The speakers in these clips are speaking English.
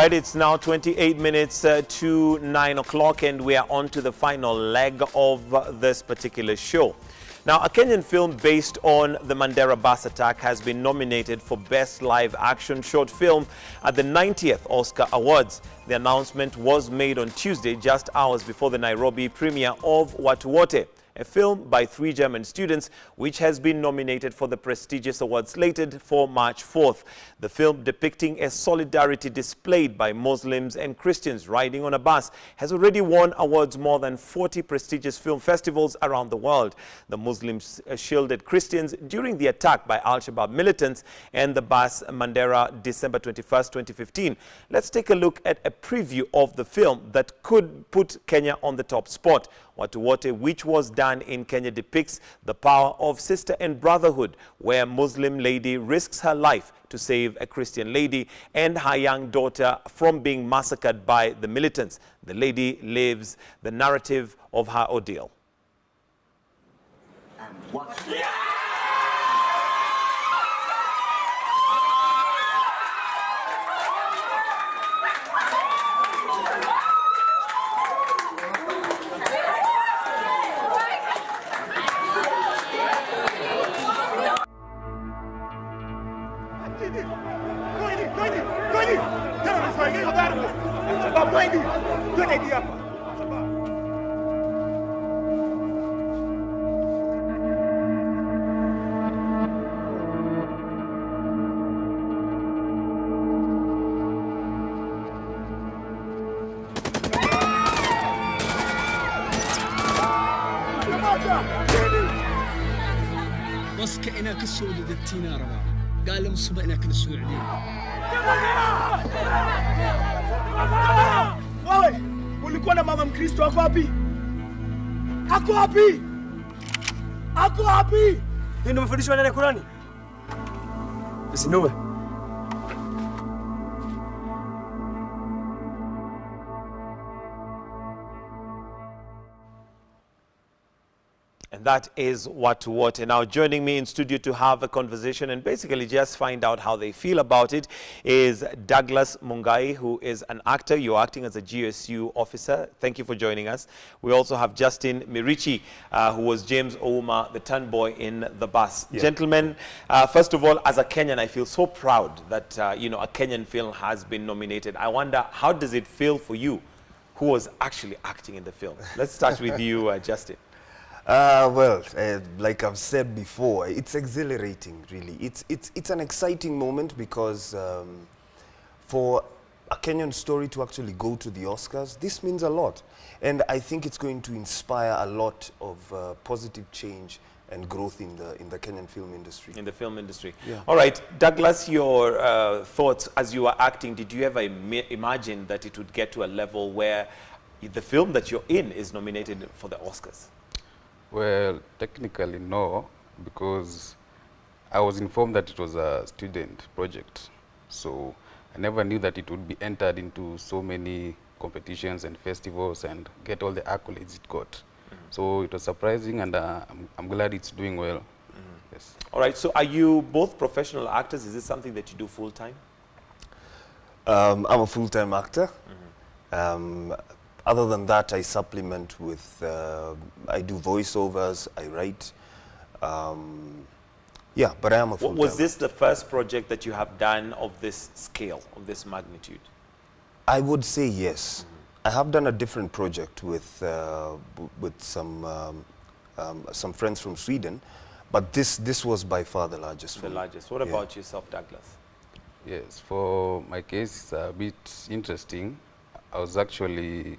right, it's now 28 minutes to 9 o'clock, and we are on to the final leg of this particular show. Now, a Kenyan film based on the Mandera bus attack has been nominated for Best Live Action Short Film at the 90th Oscar Awards. The announcement was made on Tuesday, just hours before the Nairobi premiere of Watu, Wote, a film by 3 German students which has been nominated for the prestigious award slated for March 4th. The film, depicting a solidarity displayed by Muslims and Christians riding on a bus, has already won awards more than 40 prestigious film festivals around the world. The Muslims shielded Christians during the attack by Al-Shabaab militants and the bus Mandera, December 21st, 2015. Let's take a look at a preview of the film that could put Kenya on the top spot. Watu Wote, which was done in Kenya, depicts the power of sister and brotherhood, where a Muslim lady risks her life to save a Christian lady and her young daughter from being massacred by the militants. The lady lives the narrative of her ordeal. بس كأنك السعودي دتينا ربع قال لهم الصبح إنك السعودي wewe ulikuwa na mama Mkristo ako wapi? Ako wapi? Ako wapi? Ndio umefundishwa ndani ya Qurani? Usinuwe. And that is Watu Wote. Now, joining me in studio to have a conversation and basically just find out how they feel about it is Douglas Mungai, who is an actor. You're acting as a GSU officer. Thank you for joining us. We also have Justin Mirichi, who was James Ouma, the turn boy in the bus. Yeah. Gentlemen, first of all, as a Kenyan, I feel so proud that, you know, a Kenyan film has been nominated. I wonder, how does it feel for you, who was actually acting in the film? Let's start with you, Justin. Well, like I've said before, it's exhilarating, really. It's an exciting moment because for a Kenyan story to actually go to the Oscars, this means a lot. And I think it's going to inspire a lot of positive change and growth in the Kenyan film industry. In the film industry. Yeah. All right, Douglas, your thoughts as you were acting, did you ever imagine that it would get to a level where the film that you're in is nominated for the Oscars? Well, technically no, because I was informed that it was a student project. So I never knew that it would be entered into so many competitions and festivals and get all the accolades it got. Mm-hmm. So it was surprising, and I'm glad it's doing well. Mm-hmm. Yes. All right, so are you both professional actors? Is this something that you do full-time? I'm a full-time actor. Mm-hmm. Other than that, I supplement with, I do voiceovers, I write. Yeah, but I am a full-time. Was this the first project that you have done of this scale, of this magnitude? I would say yes. Mm-hmm. I have done a different project with some friends from Sweden, but this was by far the largest. The largest. What about yourself, Douglas? Yes, for my case, it's a bit interesting. I was actually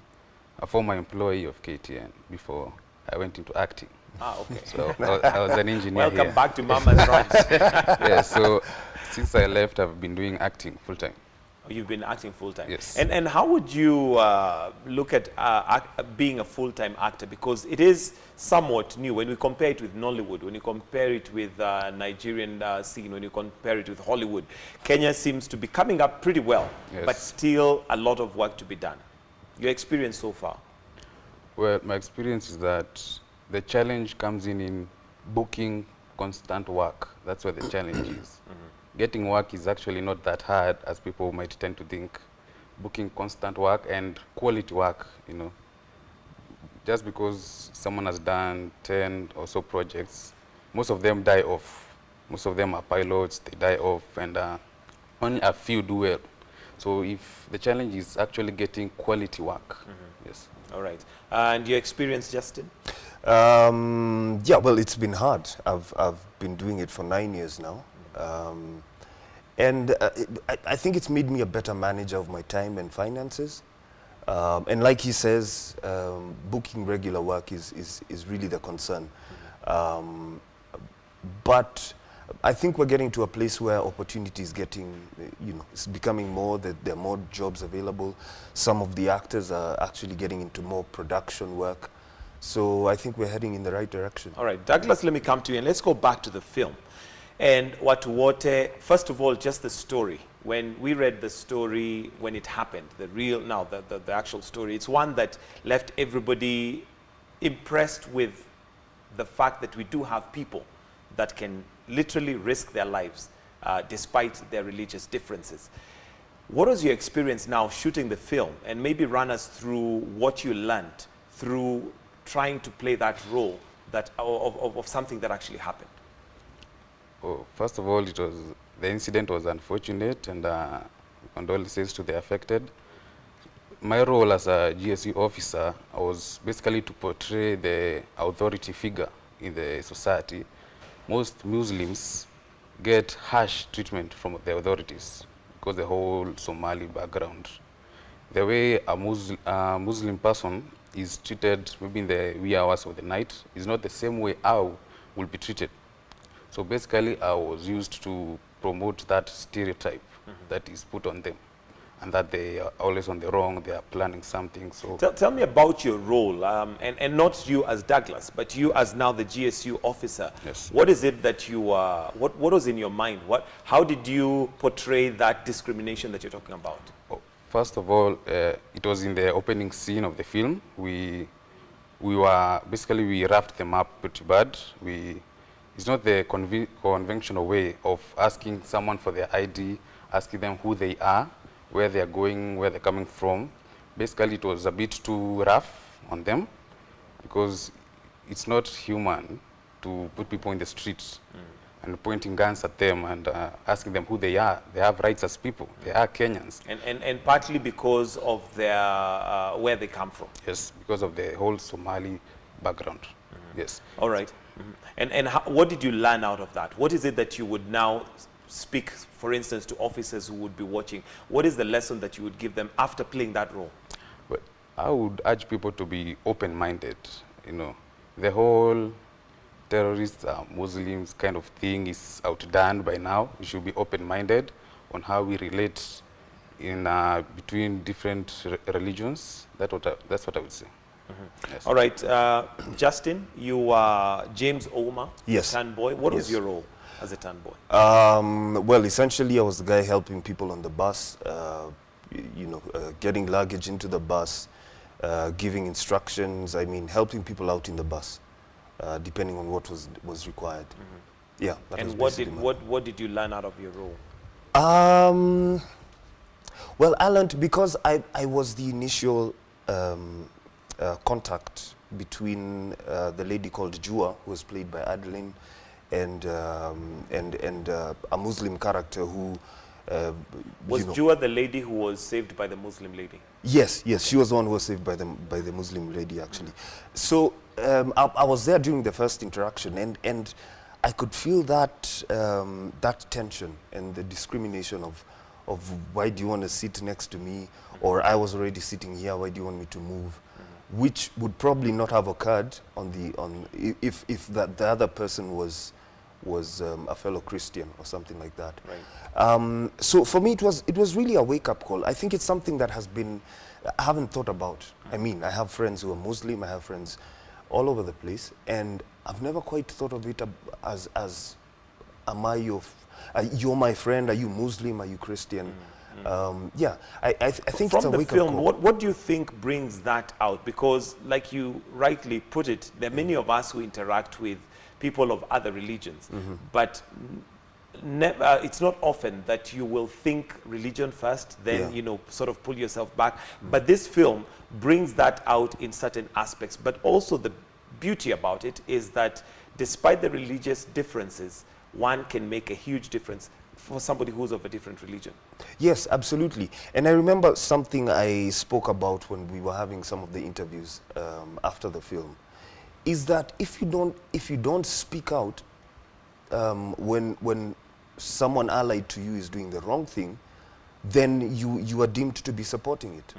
a former employee of KTN before I went into acting. Ah, okay. So I was an engineer. Welcome back to Mama's Ranch. Yeah, so since I left, I've been doing acting full-time. Oh, you've been acting full-time? Yes. And how would you look at being a full-time actor? Because it is somewhat new when we compare it with Nollywood, when you compare it with Nigerian scene, when you compare it with Hollywood. Kenya seems to be coming up pretty well, yes, but still a lot of work to be done. Your experience so far? Well, my experience is that the challenge comes in booking constant work. That's where the challenge is. Mm-hmm. Getting work is actually not that hard as people might tend to think. booking constant work and quality work, you know. Just because someone has done 10 or so projects, most of them die off. Most of them are pilots, they die off, and only a few do well. So if the challenge is actually getting quality work, yes. All right. And your experience, Justin? Yeah, well, it's been hard. I've been doing it for 9 years now. I think it's made me a better manager of my time and finances. And like he says, booking regular work is really the concern. But I think we're getting to a place where opportunity is getting, you know, it's becoming more, that there are more jobs available. Some of the actors are actually getting into more production work. So I think we're heading in the right direction. All right, Douglas, let me come to you and let's go back to the film. And Watu, Wote, first of all, just the story. When we read the story, when it happened, the actual story, it's one that left everybody impressed with the fact that we do have people that can literally risk their lives despite their religious differences. What was your experience now shooting the film? And maybe run us through what you learned through trying to play that role that, of something that actually happened. Oh, first of all, the incident was unfortunate, and condolences to the affected. My role as a GSU officer was basically to portray the authority figure in the society. Most Muslims get harsh treatment from the authorities because the whole Somali background. The way a Muslim person is treated maybe in the wee hours of the night is not the same way I will be treated. So basically, I was used to promote that stereotype that is put on them, and that they are always on the wrong, they are planning something. So tell me about your role, and not you as Douglas, but you as now the GSU officer. Yes. What is it that you, what was in your mind? How did you portray that discrimination that you're talking about? Oh, first of all, it was in the opening scene of the film. We wrapped them up pretty bad. It's not the conventional way of asking someone for their ID, asking them who they are, where they are going, where they're coming from. Basically, it was a bit too rough on them because it's not human to put people in the streets and pointing guns at them and asking them who they are. They have rights as people. They are Kenyans. And partly because of their, where they come from. Yes, because of the whole Somali background. Yes. All right. And what did you learn out of that? What is it that you would now speak, for instance, to officers who would be watching? What is the lesson that you would give them after playing that role? Well, I would urge people to be open-minded. You know, the whole terrorists, Muslims kind of thing is outdone by now. We should be open-minded on how we relate in between different religions. That's what I would say. Yes. All right, Justin, you are James Ouma, Yes. Tan Boy. What was your role as a Tan Boy? Well, essentially, I was the guy helping people on the bus, getting luggage into the bus, giving instructions. I mean, helping people out in the bus, depending on what was required. Yeah. And what did you learn out of your role? Well, I learned because I was the initial contact between the lady called Jua, who was played by Adeline, and a Muslim character who was Jua the lady who was saved by the Muslim lady? Yes, she was the one who was saved by the Muslim lady, actually. So I was there during the first interaction, and I could feel that that tension and the discrimination of why do you want to sit next to me, or I was already sitting here, why do you want me to move? Which would probably not have occurred if the other person was a fellow Christian or something like that. Right. So for me, it was really a wake-up call. I think it's something that I haven't thought about. I mean, I have friends who are Muslim, I have friends all over the place, and I've never quite thought of it as am I you're my friend, are you Muslim, are you Christian? Yeah, I think from it's a the wake-up film, call. what do you think brings that out? Because like you rightly put it, there are many of us who interact with people of other religions, but it's not often that you will think religion first, then, Yeah. you know, sort of pull yourself back. But this film brings that out in certain aspects. But also the beauty about it is that despite the religious differences, one can make a huge difference for somebody who's of a different religion. Yes, absolutely. And I remember something I spoke about when we were having some of the interviews after the film, is that if you don't speak out when someone allied to you is doing the wrong thing, then you are deemed to be supporting it.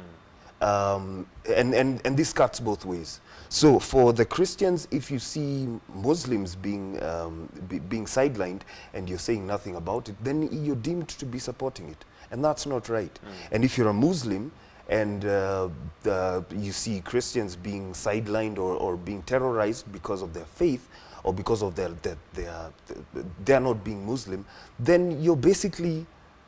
And this cuts both ways. So for the Christians, if you see Muslims being sidelined and you're saying nothing about it, then you're deemed to be supporting it. And that's not right. And if you're a Muslim and you see Christians being sidelined or being terrorized because of their faith or because of they're not being Muslim, then you're basically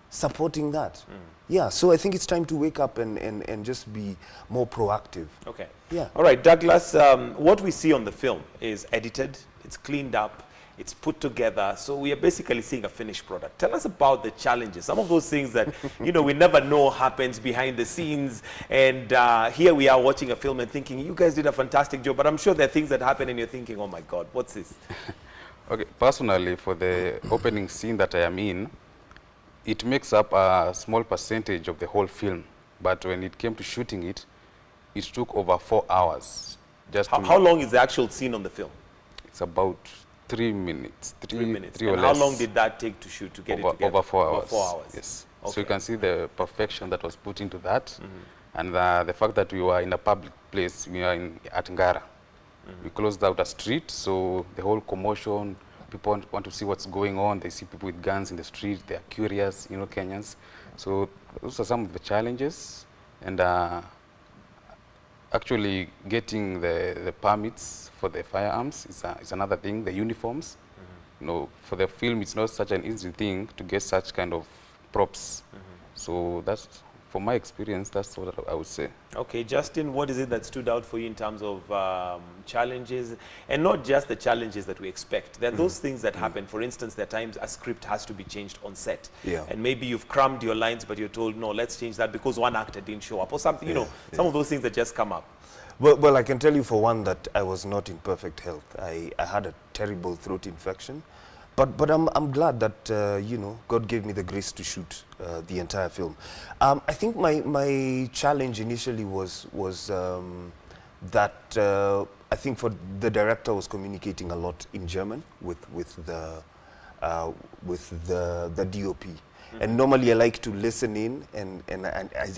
supporting that. Yeah, so I think it's time to wake up and just be more proactive. Okay. Yeah. All right, Douglas, what we see on the film is edited, it's cleaned up, it's put together, so we are basically seeing a finished product. Tell us about the challenges, some of those things that, you know, we never know happens behind the scenes, and here we are watching a film and thinking, you guys did a fantastic job, but I'm sure there are things that happen and you're thinking, oh my God, what's this? Okay, personally, for the opening scene that I am in, it makes up a small percentage of the whole film, but when it came to shooting it, it took over 4 hours. Just How long is the actual scene on the film? It's about 3 minutes. 3 minutes. Three or And how less. long did that take to shoot, to get it together? Over 4 hours. Over 4 hours. Yes. Okay. So you can see the perfection that was put into that, and the fact that we were in a public place. We are at Ngara. We closed out a street, so the whole commotion, people want to see what's going on. They see people with guns in the street. They are curious, you know, Kenyans. So those are some of the challenges, and actually getting the permits for the firearms is another thing. The uniforms, you know, for the film, it's not such an easy thing to get such kind of props. So that's, from my experience, that's what I would say. Okay, Justin, what is it that stood out for you in terms of challenges? And not just the challenges that we expect. There are those things that happen. For instance, there are times a script has to be changed on set. Yeah. And maybe you've crammed your lines, but you're told, no, let's change that because one actor didn't show up or something. You know, some of those things that just come up. Well, I can tell you for one that I was not in perfect health. I had a terrible throat infection. But I'm glad that, you know, God gave me the grace to shoot the entire film. I think my challenge initially was that I think for the director was communicating a lot in German with the DOP. And normally I like to listen in and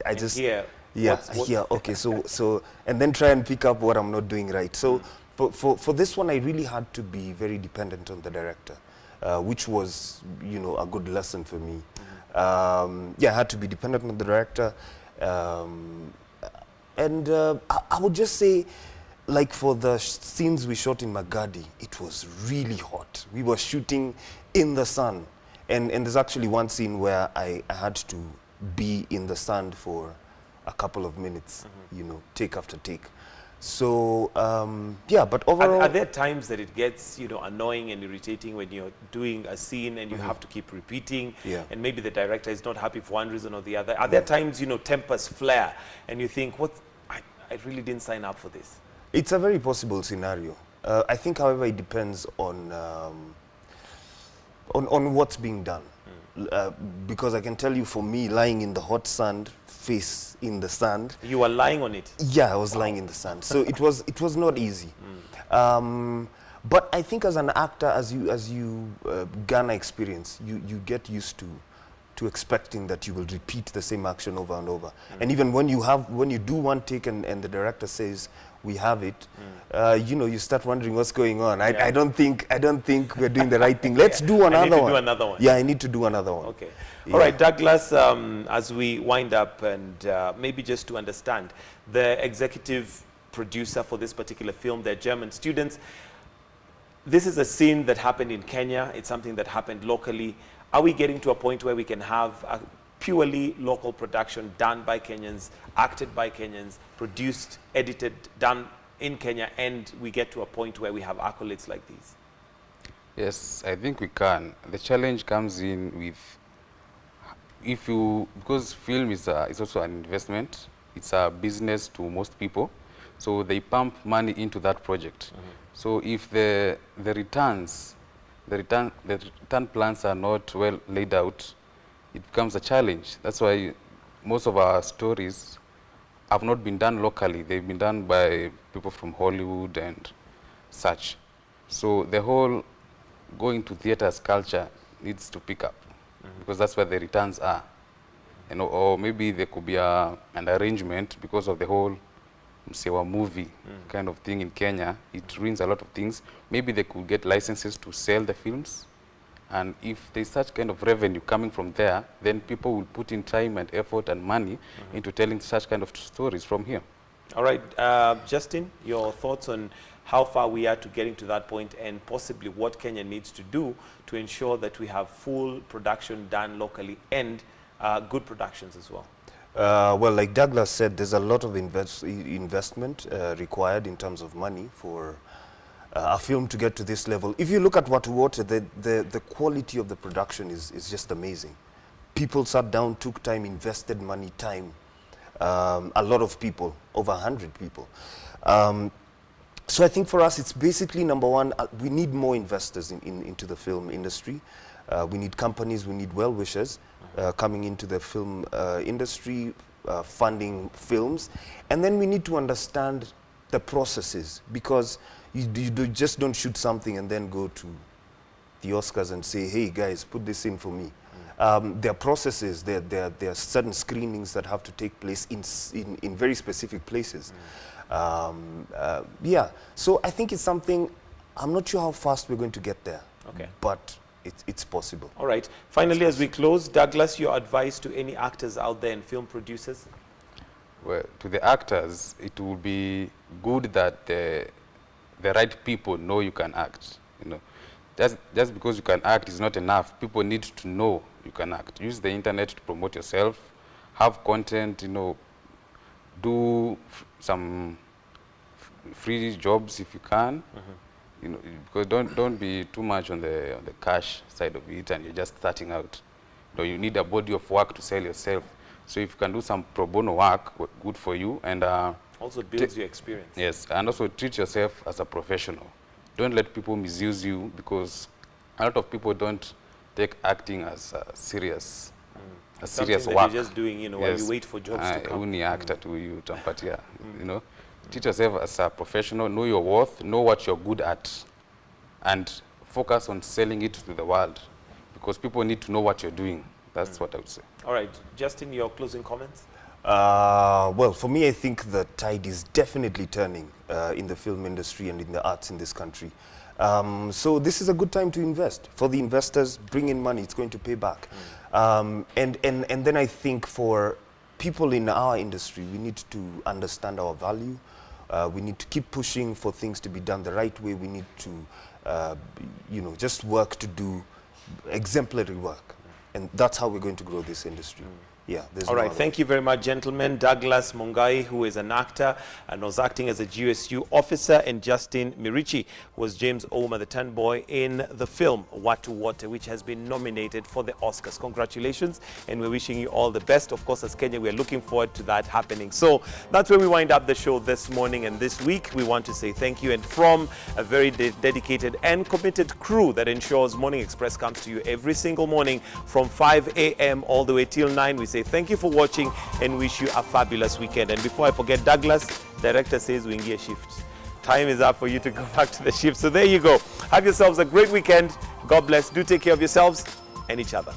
I just hear. Yeah, yeah, okay, so and then try and pick up what I'm not doing right. So for this one, I really had to be very dependent on the director, which was, you know, a good lesson for me. Yeah, I had to be dependent on the director. And I would just say, like for the scenes we shot in Magadi, it was really hot. We were shooting in the sun. And there's actually one scene where I had to be in the sun for a couple of minutes, you know, take after take. So, yeah, but overall... Are there times that it gets, you know, annoying and irritating when you're doing a scene and you have to keep repeating, and maybe the director is not happy for one reason or the other? Are there times, you know, tempers flare and you think, I really didn't sign up for this? It's a very possible scenario. I think, however, it depends on what's being done. Because I can tell you, for me, lying in the hot sand, face in the sand. You were lying on it? Yeah, I was lying in the sand. So it was not easy. But I think as an actor, as you garner experience, you get used to expecting that you will repeat the same action over and over. And even when you do one take and the director says, we have it, you know, you start wondering what's going on. I don't think we're doing the right thing. Let's do another one. Do another one. Yeah, I need to do another one. Okay. Yeah. All right, Douglas, as we wind up and maybe just to understand, the executive producer for this particular film, they're German students. This is a scene that happened in Kenya. It's something that happened locally. Are we getting to a point where we can have a purely local production done by Kenyans, acted by Kenyans, produced, edited, done in Kenya, and we get to a point where we have accolades like these? Yes, I think we can. The challenge comes in with because film is also an investment. It's a business to most people, so they pump money into that project. So if the return plans are not well laid out, it becomes a challenge. That's why most of our stories have not been done locally. They've been done by people from Hollywood and such. So the whole going to theaters culture needs to pick up, because that's where the returns are. You know, or maybe there could be an arrangement because of the whole msewa movie kind of thing in Kenya. It ruins a lot of things. Maybe they could get licenses to sell the films. And if there's such kind of revenue coming from there, then people will put in time and effort and money into telling such kind of stories from here. All right, Justin, your thoughts on how far we are to getting to that point, and possibly what Kenya needs to do to ensure that we have full production done locally and good productions as well. Well, like Douglas said, there's a lot of investment required in terms of money for a film to get to this level. If you look at Wote, the quality of the production is just amazing. People sat down, took time, invested money, time. A lot of people, over 100 people. So I think for us, it's basically, number one, we need more investors into the film industry. We need companies, we need well-wishers coming into the film industry, funding films. And then we need to understand the processes, because you just don't shoot something and then go to the Oscars and say, hey guys, put this in for me. There are processes, there are certain screenings that have to take place in very specific places. Yeah, so I think it's something, I'm not sure how fast we're going to get there, but it's possible. All right, finally as we close, Douglas, your advice to any actors out there and film producers? Well, to the actors, it will be good that the right people know you can act. You know, just because you can act is not enough. People need to know you can act. Use the internet to promote yourself. Have content. You know, do some free jobs if you can. You know, because don't be too much on the cash side of it, and you're just starting out. You know, you need a body of work to sell yourself. So if you can do some pro bono work, good for you, and also builds your experience. Yes, and also treat yourself as a professional. Don't let people misuse you, because a lot of people don't take acting as serious Something that work. You're just doing, you know, while you wait for jobs to come. Uni actor to you, you know. Treat yourself as a professional, know your worth, know what you're good at, and focus on selling it to the world, because people need to know what you're doing. That's what I would say. All right, Justin, your closing comments? Well, for me, I think the tide is definitely turning in the film industry and in the arts in this country. So this is a good time to invest. For the investors, bring in money, it's going to pay back. And then I think for people in our industry, we need to understand our value. We need to keep pushing for things to be done the right way. We need to, you know, just work to do exemplary work. And that's how we're going to grow this industry. Yeah, all right, thank you very much, gentlemen. Douglas Mungai, who is an actor and was acting as a GSU officer, and Justin Mirichi was James Ouma, the turn boy in the film Wote, which has been nominated for the Oscars. Congratulations, and we're wishing you all the best. Of course, as Kenya, we're looking forward to that happening. So that's where we wind up the show this morning and this week. We want to say thank you, and from a very dedicated and committed crew that ensures Morning Express comes to you every single morning from 5 a.m. all the way till 9, we say thank you for watching and wish you a fabulous weekend. And before I forget, Douglas, director says we get shift. Time is up for you to go back to the shift. So there you go. Have yourselves a great weekend. God bless. Do take care of yourselves and each other.